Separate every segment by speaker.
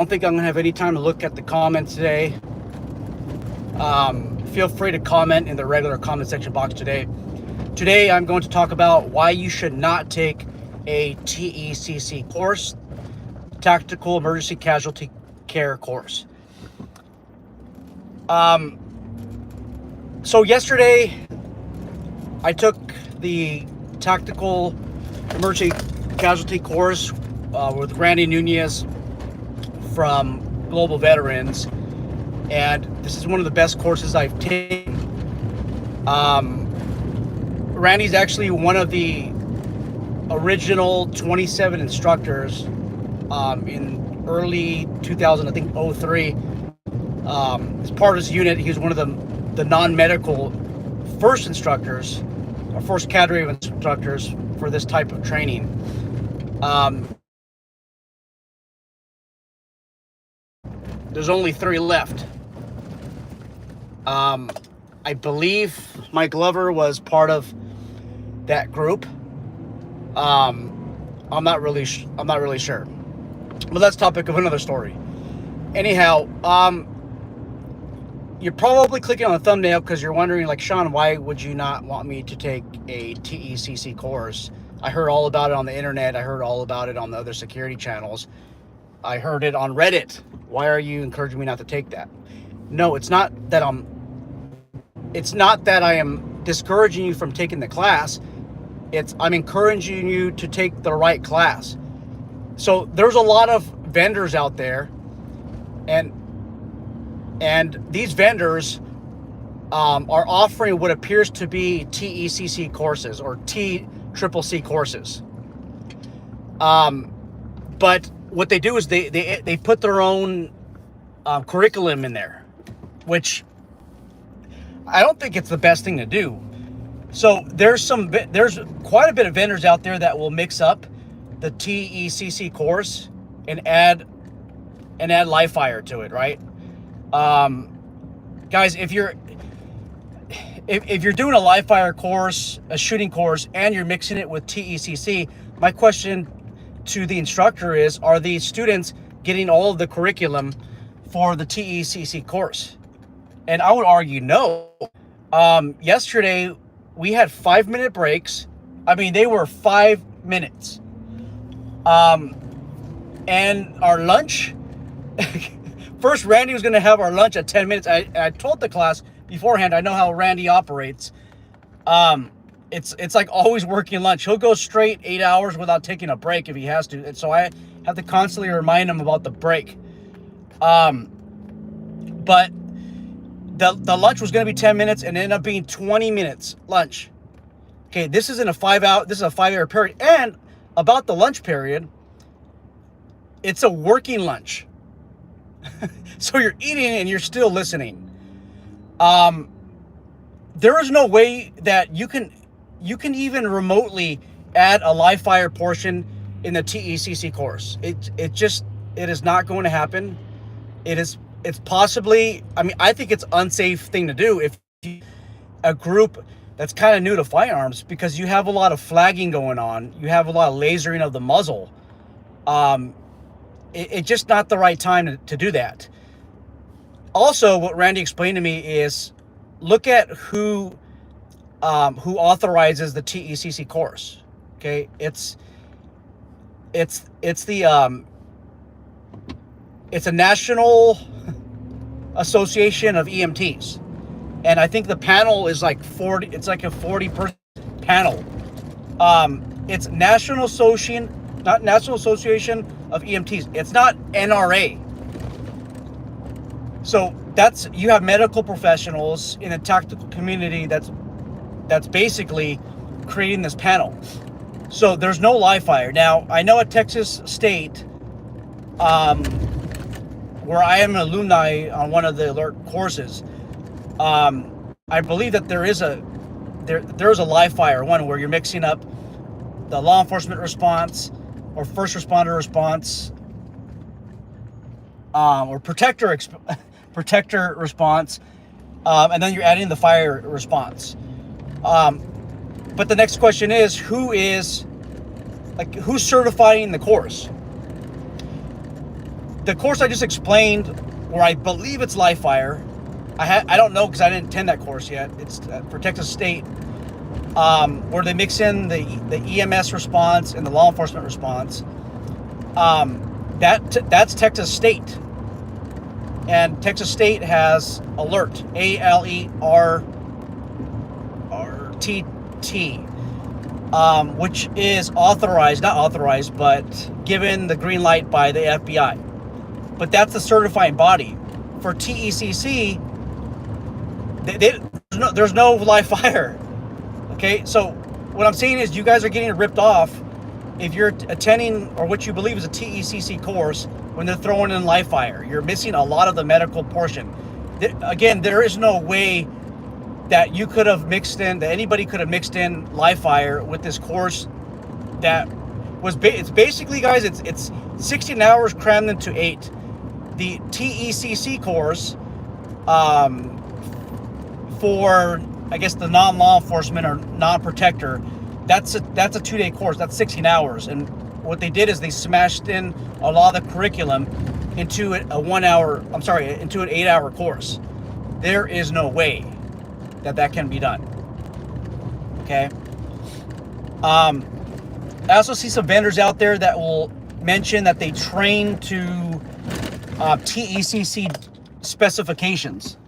Speaker 1: don't think I'm going to have any time to look at the comments today. Feel free to comment in the regular comment section box today. Today, I'm going to talk about why you should not take a TECC course, Tactical Emergency Casualty Care course. So yesterday, I took the Tactical Emergency Casualty course with Randy Nunez from Global Veterans, and this is one of the best courses I've taken. Randy's actually one of the original 27 instructors in early 2000, I think 03. As part of his unit, he was one of the non-medical first instructors, or first cadre of instructors for this type of training. There's only 3 left. I believe Mike Glover was part of that group. I'm not really sure, but that's topic of another story. Anyhow, you're probably clicking on the thumbnail because you're wondering, like, Sean, why would you not want me to take a TECC course? I heard all about it on the internet. I heard all about it on the other security channels. I heard it on Reddit. Why are you encouraging me not to take that? No, it's not that I am discouraging you from taking the class. I'm encouraging you to take the right class. So there's a lot of vendors out there, and these vendors are offering what appears to be TECC courses or TCCC courses. But what they do is they put their own curriculum in there, which I don't think it's the best thing to do. So there's quite a bit of vendors out there that will mix up the TECC course and add live fire to it, right? Guys, if you're doing a live fire course, a shooting course, and you're mixing it with TECC, my question to the instructor is, are the students getting all of the curriculum for the TECC course? And I would argue no. Yesterday, we had 5-minute breaks. I mean, they were 5 minutes. And our lunch, first Randy was going to have our lunch at 10 minutes. I told the class beforehand, I know how Randy operates. It's like always working lunch. He'll go straight 8 hours without taking a break if he has to. And so I have to constantly remind him about the break. But the lunch was going to be 10 minutes and ended up being 20 minutes lunch. Okay, this is a 5-hour period. And about the lunch period, it's a working lunch. So you're eating and you're still listening. There is no way that you can even remotely add a live fire portion in the TECC course. It is not going to happen. It's possibly, I think it's an unsafe thing to do if a group that's kind of new to firearms, because you have a lot of flagging going on. You have a lot of lasering of the muzzle. It's just not the right time to do that. Also, what Randy explained to me is, look at who authorizes the TECC course. Okay, it's a national association of EMTs, and I think the panel is like 40. It's like a 40-person panel. It's National Association of EMTs. It's not NRA. So you have medical professionals in a tactical community that's basically creating this panel. So there's no live fire. Now, I know at Texas State, where I am an alumni on one of the alert courses, I believe that there is a live fire one where you're mixing up the law enforcement response or first responder response, or protector response, and then you're adding the fire response. But the next question is, who's certifying the course? the course I just explained, where I believe it's live fire. I don't know because I didn't attend that course yet. It's for Texas State, where they mix in the EMS response and the law enforcement response. That's Texas State, and Texas State has ALERT, ALERTT, which is not authorized, but given the green light by the FBI. But that's the certifying body. For TECC, there's no live fire. Okay, so what I'm saying is you guys are getting ripped off if you're attending or what you believe is a TECC course when they're throwing in live fire. You're missing a lot of the medical portion. Again, there is no way that you could have mixed in, that anybody could have mixed in live fire with this course that was, it's basically, guys, it's 16 hours crammed into 8. The TECC course, for, I guess, the non-law enforcement or non-protector, that's a 2-day course. That's 16 hours. And what they did is they smashed in a lot of the curriculum into an 8-hour course. There is no way that can be done. Okay. I also see some vendors out there that will mention that they train to TECC specifications.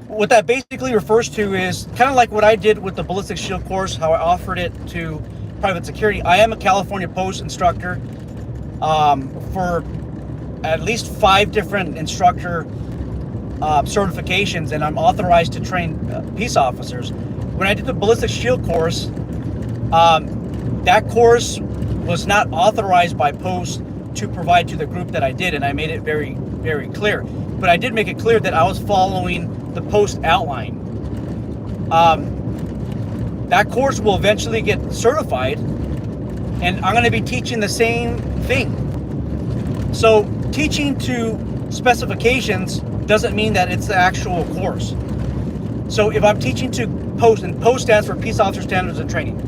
Speaker 1: What that basically refers to is kind of like what I did with the ballistic shield course, how I offered it to private security. I am a California Post instructor for at least 5 different instructor certifications, and I'm authorized to train peace officers. When I did the ballistic shield course, that course was not authorized by Post to provide to the group that I did, and I made it very, very clear. But I did make it clear that I was following the Post outline. That course will eventually get certified, and I'm going to be teaching the same thing. So teaching to specifications doesn't mean that it's the actual course. So if I'm teaching to Post, and Post stands for Peace Officer Standards and Training.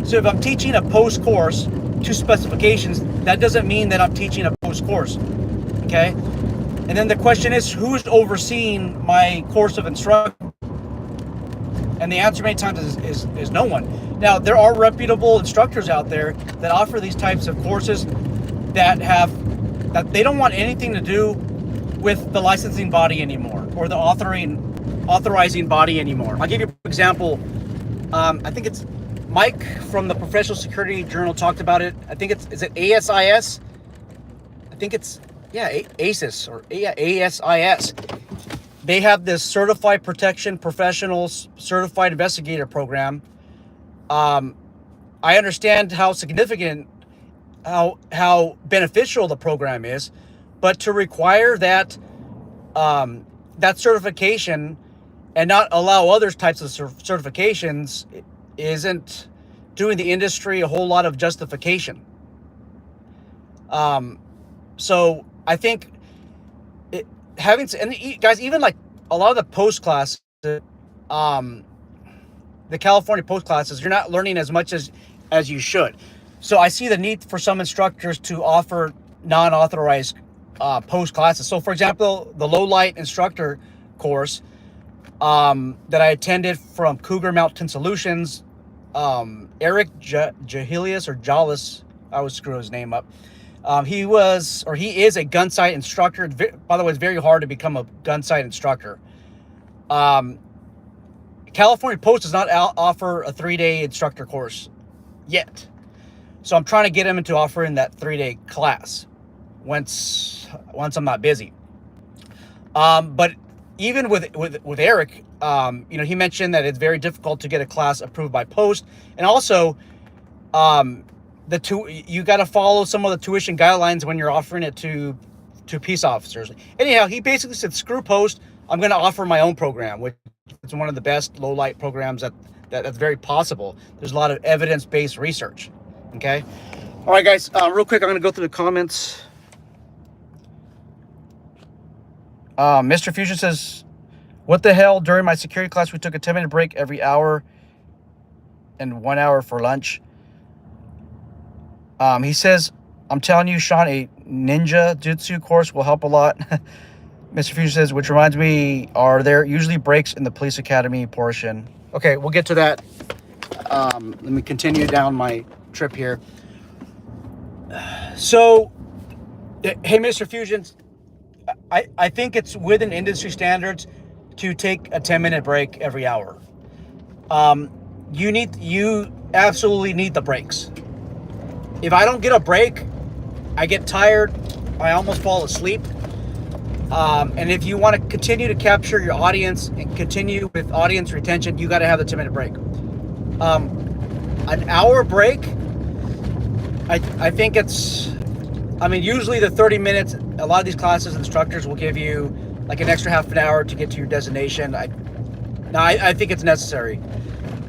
Speaker 1: So if I'm teaching a Post course to specifications, that doesn't mean that I'm teaching a Post course. Okay? And then the question is, who's overseeing my course of instruction? And the answer many times is no one. Now, there are reputable instructors out there that offer these types of courses that they don't want anything to do with the licensing body anymore, or the authorizing body anymore. I'll give you an example. I think it's Mike from the Professional Security Journal talked about it. I think is it ASIS? I think it's, yeah, ASIS or ASIS. They have this Certified Protection Professionals Certified Investigator program. I understand how significant, how beneficial the program is, but to require that that certification and not allow other types of certifications isn't doing the industry a whole lot of justification. So I think guys, even like a lot of the post classes, the California post classes, you're not learning as much as you should. So I see the need for some instructors to offer non-authorized post classes. So for example, the low light instructor course that I attended from Cougar Mountain Solutions, Eric Jahilius or Jalis, I always screw his name up. He is a gun sight instructor. By the way, it's very hard to become a gun sight instructor. California Post does not offer a 3-day instructor course yet. So I'm trying to get him into offering that 3-day class once I'm not busy. But even with Eric, he mentioned that it's very difficult to get a class approved by Post, and also you got to follow some of the tuition guidelines when you're offering it to peace officers. Anyhow, he basically said, screw Post, I'm going to offer my own program, which is one of the best low light programs that's very possible. There's a lot of evidence-based research. Okay. All right, guys, real quick, I'm going to go through the comments. Mr. Fusion says, what the hell? During my security class, we took a 10-minute break every hour and 1 hour for lunch. He says, I'm telling you, Sean, a ninja jutsu course will help a lot. Mr. Fusion says, which reminds me, are there usually breaks in the police academy portion? Okay, we'll get to that. Let me continue down my trip here. So, hey, Mr. Fusion, I think it's within industry standards to take a 10-minute break every hour. You absolutely need the breaks. If I don't get a break, I get tired. I almost fall asleep. And if you want to continue to capture your audience and continue with audience retention, you got to have the 10-minute break. An hour break, I think usually the 30 minutes, a lot of these classes, instructors will give you like an extra half an hour to get to your destination. I think it's necessary,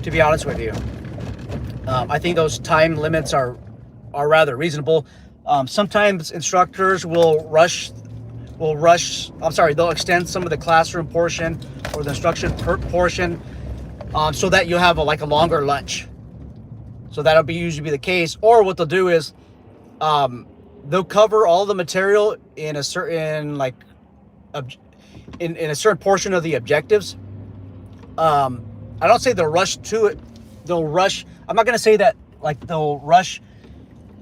Speaker 1: to be honest with you. I think those time limits are rather reasonable. Sometimes instructors they'll extend some of the classroom portion or the instruction portion so that you'll have a longer lunch. So that'll usually be the case. Or what they'll do is they'll cover all the material in a certain in a certain portion of the objectives. I don't say they'll rush to it. I'm not going to say that they'll rush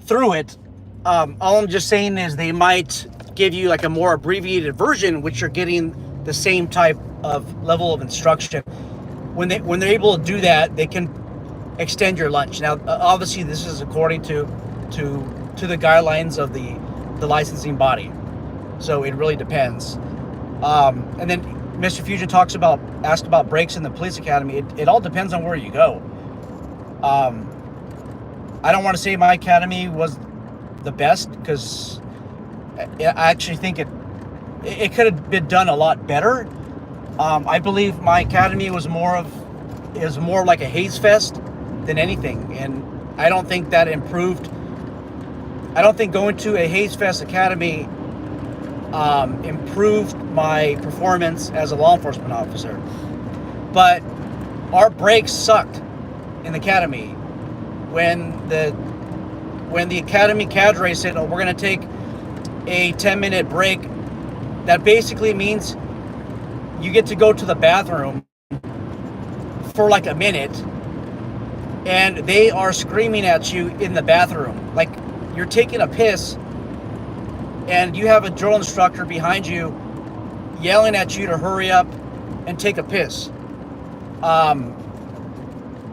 Speaker 1: through it. All I'm just saying is they might give you a more abbreviated version, which you're getting the same type of level of instruction. When they're able to do that, they can extend your lunch. Now, obviously, this is according to the guidelines of the licensing body, so it really depends. And then Mr. Fusion asked about breaks in the police academy. It all depends on where you go. I don't want to say my academy was the best, because I actually think it could have been done a lot better. I believe my academy was more like a haze fest than anything, and I don't think that improved. I don't think going to a haze fest academy improved my performance as a law enforcement officer. But our breaks sucked in the academy. When the academy cadre said, we're going to take a 10-minute break, that basically means you get to go to the bathroom for a minute, and they are screaming at you in the bathroom. Like you're taking a piss, and you have a drill instructor behind you yelling at you to hurry up and take a piss.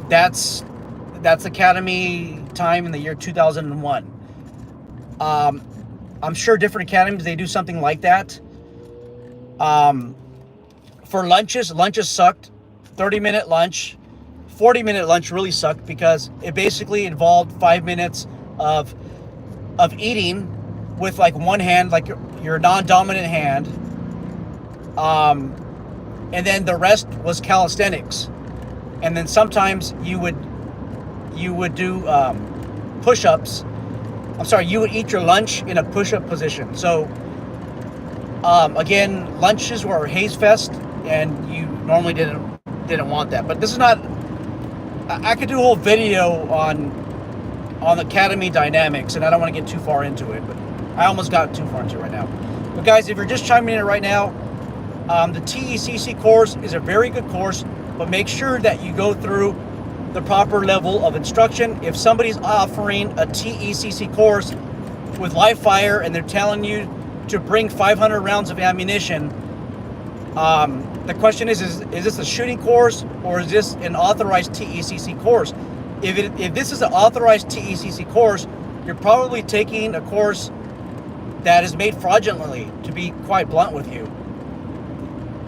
Speaker 1: That's academy time in the year 2001. I'm sure different academies, they do something like that. For lunches sucked. 30-minute lunch, 40-minute lunch really sucked, because it basically involved 5 minutes of eating with one hand, your non-dominant hand, and then the rest was calisthenics. And then sometimes you would do push-ups. You would eat your lunch in a push-up position. So again, lunches were haze fest, and you normally didn't want that. But this is not. I could do a whole video on academy dynamics, and I don't want to get too far into it. But I almost got too far into it right now. But guys, if you're just chiming in right now, the TECC course is a very good course, but make sure that you go through the proper level of instruction. If somebody's offering a TECC course with live fire and they're telling you to bring 500 rounds of ammunition, the question is this a shooting course, or is this an authorized TECC course? If this is an authorized TECC course, you're probably taking a course that is made fraudulently, to be quite blunt with you.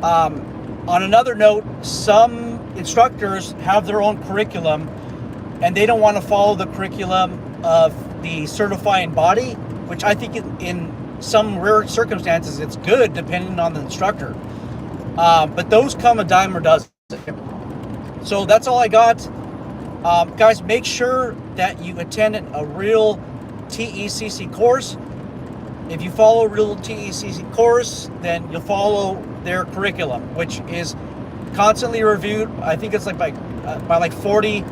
Speaker 1: On another note, some instructors have their own curriculum, and they don't want to follow the curriculum of the certifying body, which I think in some rare circumstances it's good, depending on the instructor. But those come a dime a dozen. So that's all I got. Guys, make sure that you attend a real TECC course. If you follow a real TECC course, then you'll follow their curriculum, which is constantly reviewed. I think it's by 40,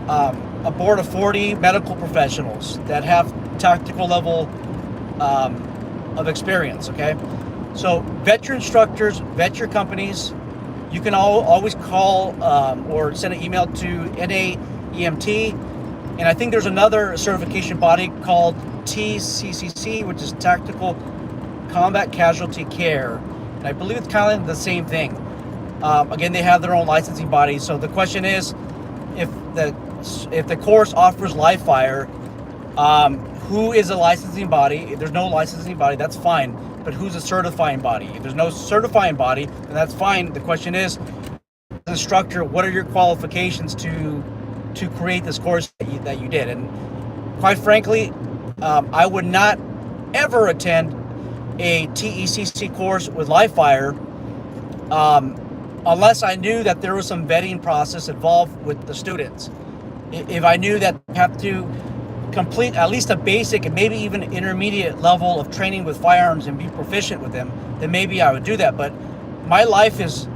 Speaker 1: a board of 40 medical professionals that have tactical level of experience. Okay, so vet your instructors, vet your companies. You can always call or send an email to NAEMT, and I think there's another certification body called TECC, which is Tactical Combat Casualty Care, and I believe it's kind of the same thing. Again, they have their own licensing body. So the question is, if the course offers live fire, who is a licensing body? If there's no licensing body, that's fine. But who's a certifying body? If there's no certifying body, then that's fine. The question is, instructor, what are your qualifications to create this course that you did? And quite frankly, I would not ever attend a TECC course with live fire unless I knew that there was some vetting process involved with the students. If I knew that you have to complete at least a basic and maybe even intermediate level of training with firearms and be proficient with them, then maybe I would do that. But my life is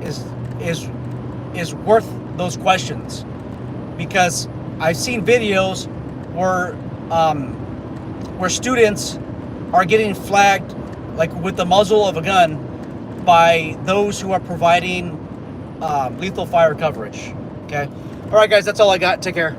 Speaker 1: worth those questions, because I've seen videos where students are getting flagged like with the muzzle of a gun by those who are providing lethal fire coverage. Okay. All right, guys, that's all I got. Take care.